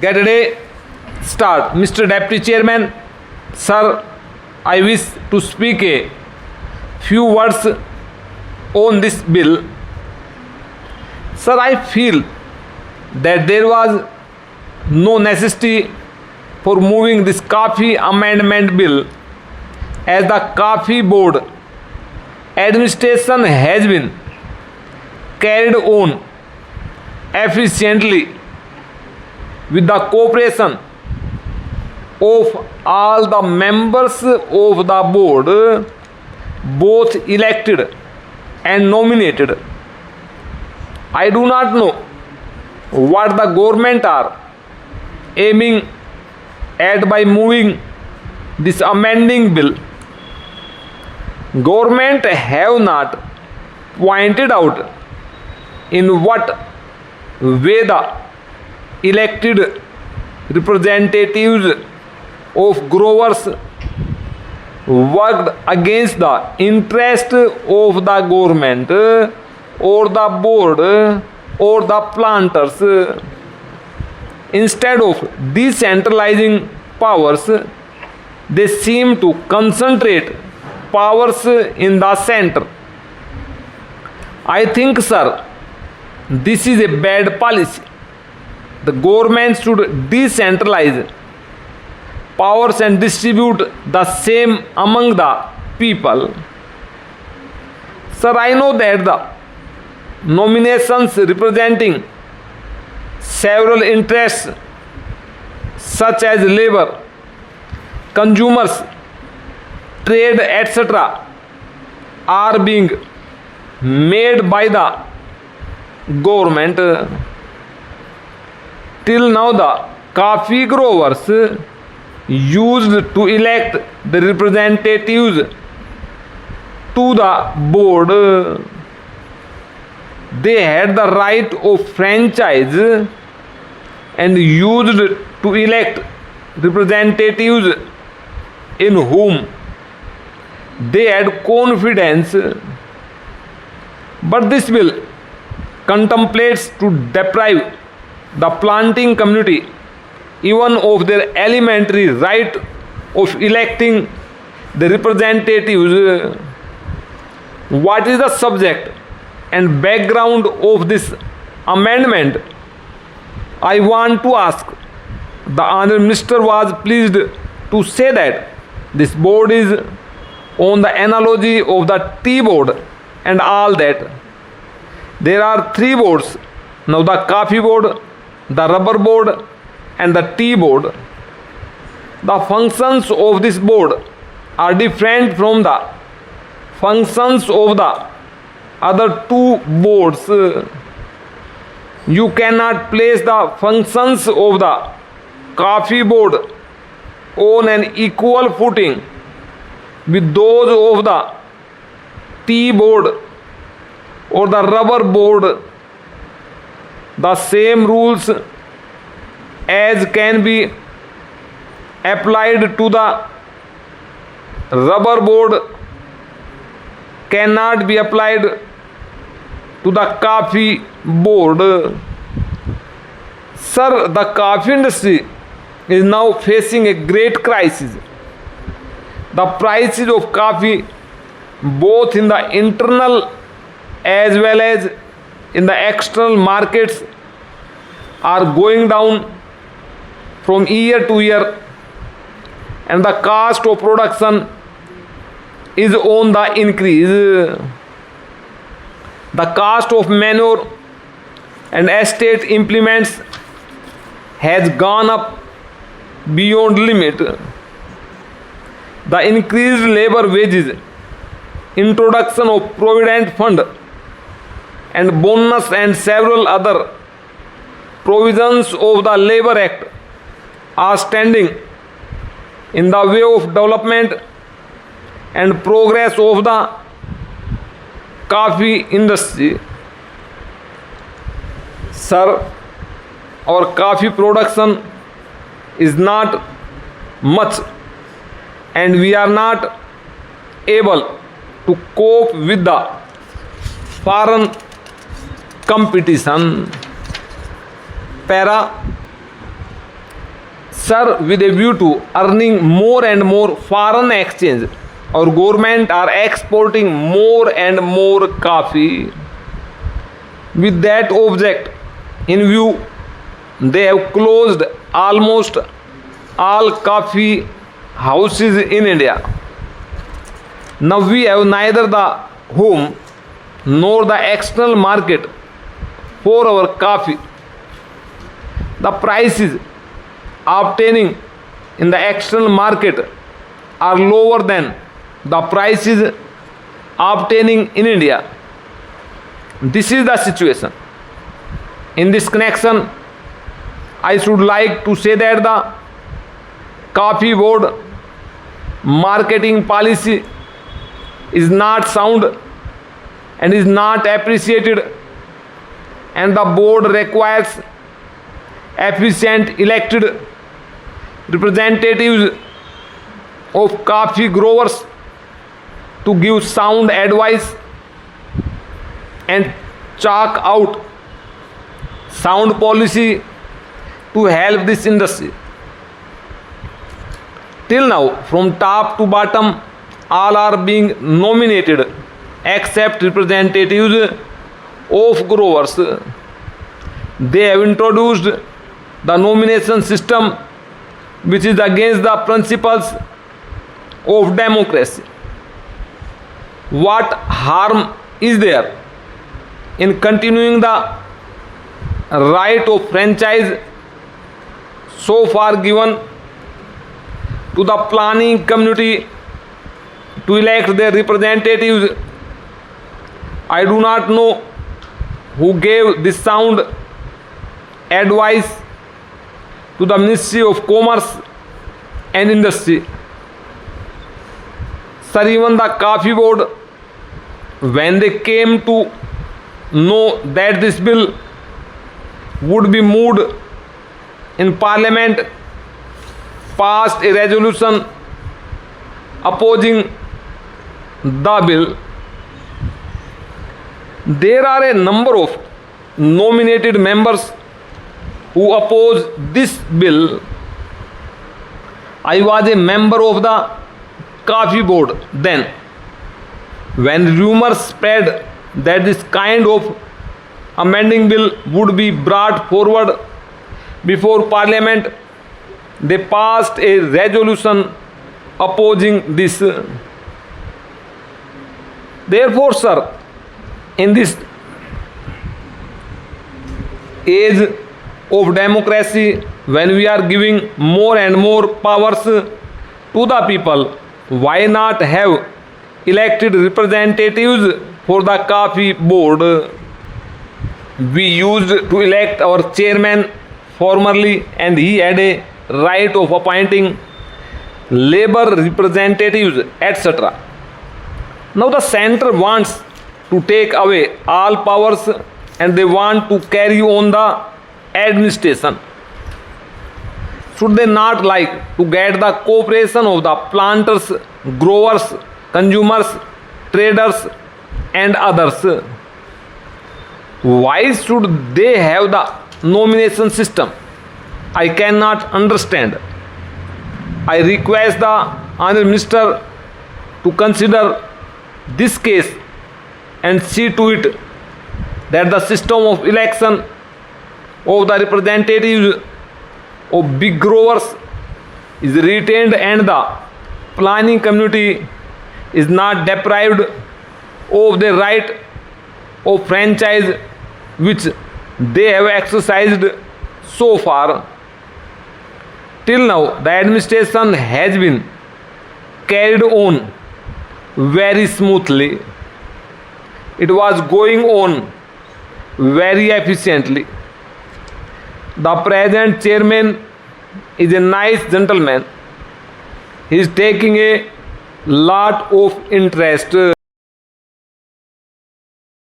Get a day start. Mr. Deputy Chairman, sir, I wish to speak a few words on this bill. Sir, I feel that there was no necessity for moving this coffee amendment bill, as the coffee board administration has been carried on efficiently with the cooperation of all the members of the board, both elected and nominated. I do not know what the government are aiming at by moving this amending bill. Government have not pointed out in what way the elected representatives of growers worked against the interest of the government or the board or the planters. Instead of decentralizing powers, they seem to concentrate powers in the center. I think, sir, this is a bad policy. The government should decentralize powers and distribute the same among the people. Sir, I know that the nominations representing several interests such as labor, consumers, trade, etc. are being made by the government. Till now, the coffee growers used to elect the representatives to the board. They had the right of franchise and used to elect representatives in whom they had confidence. But this bill contemplates to deprive the planting community even of their elementary right of electing the representatives. What is the subject and background of this amendment? I want to ask. The Honourable Minister was pleased to say that this board is on the analogy of the tea board and all that. There are three boards now: the coffee board, the rubber board, and the tea board. The functions of this board are different from the functions of the other two boards. You cannot place the functions of the coffee board on an equal footing with those of the tea board or the rubber board. The same rules as can be applied to the rubber board cannot be applied to the coffee board. Sir, the coffee industry is now facing a great crisis. The prices of coffee, both in the internal as well as in the external markets, are going down from year to year, and the cost of production is on the increase. The cost of manure and estate implements has gone up beyond limit. The increased labor wages, introduction of provident fund and bonus, and several other provisions of the Labour Act are standing in the way of development and progress of the coffee industry. Sir, our coffee production is not much, and we are not able to cope with the foreign competition. Para Sir, with a view to earning more and more foreign exchange, our government are exporting more and more coffee. With that object in view, they have closed almost all coffee houses in India. Now we have neither the home nor the external market for our coffee. The prices obtaining in the external market are lower than the prices obtaining in India. This is the situation. In this connection, I should like to say that the Coffee Board marketing policy is not sound and is not appreciated, and the board requires efficient elected representatives of coffee growers to give sound advice and chalk out sound policy to help this industry. Till now, from top to bottom, all are being nominated except representatives of growers. They have introduced the nomination system which is against the principles of democracy. What harm is there in continuing the right of franchise so far given to the planning community to elect their representatives? I do not know who gave this sound advice to the Ministry of Commerce and Industry. Sir, even the Coffee Board, when they came to know that this bill would be moved in Parliament, passed a resolution opposing the bill. There are a number of nominated members who oppose this bill. I was a member of the Coffee Board then. When rumors spread that this kind of amending bill would be brought forward before Parliament, they passed a resolution opposing this. Therefore, sir, in this age of democracy, when we are giving more and more powers to the people, why not have elected representatives for the Coffee Board? We used to elect our chairman formerly, and he had a right of appointing labor representatives, etc. Now the center wants to take away all powers and they want to carry on the administration. Should they not like to get the cooperation of the planters, growers, consumers, traders and others? Why should they have the nomination system? I cannot understand. I request the Honourable Minister to consider this case and see to it that the system of election of the representatives of big growers is retained and the planning community is not deprived of the right of franchise which they have exercised so far. Till now, the administration has been carried on very smoothly. It was going on very efficiently. The present chairman is a nice gentleman. He is taking a lot of interest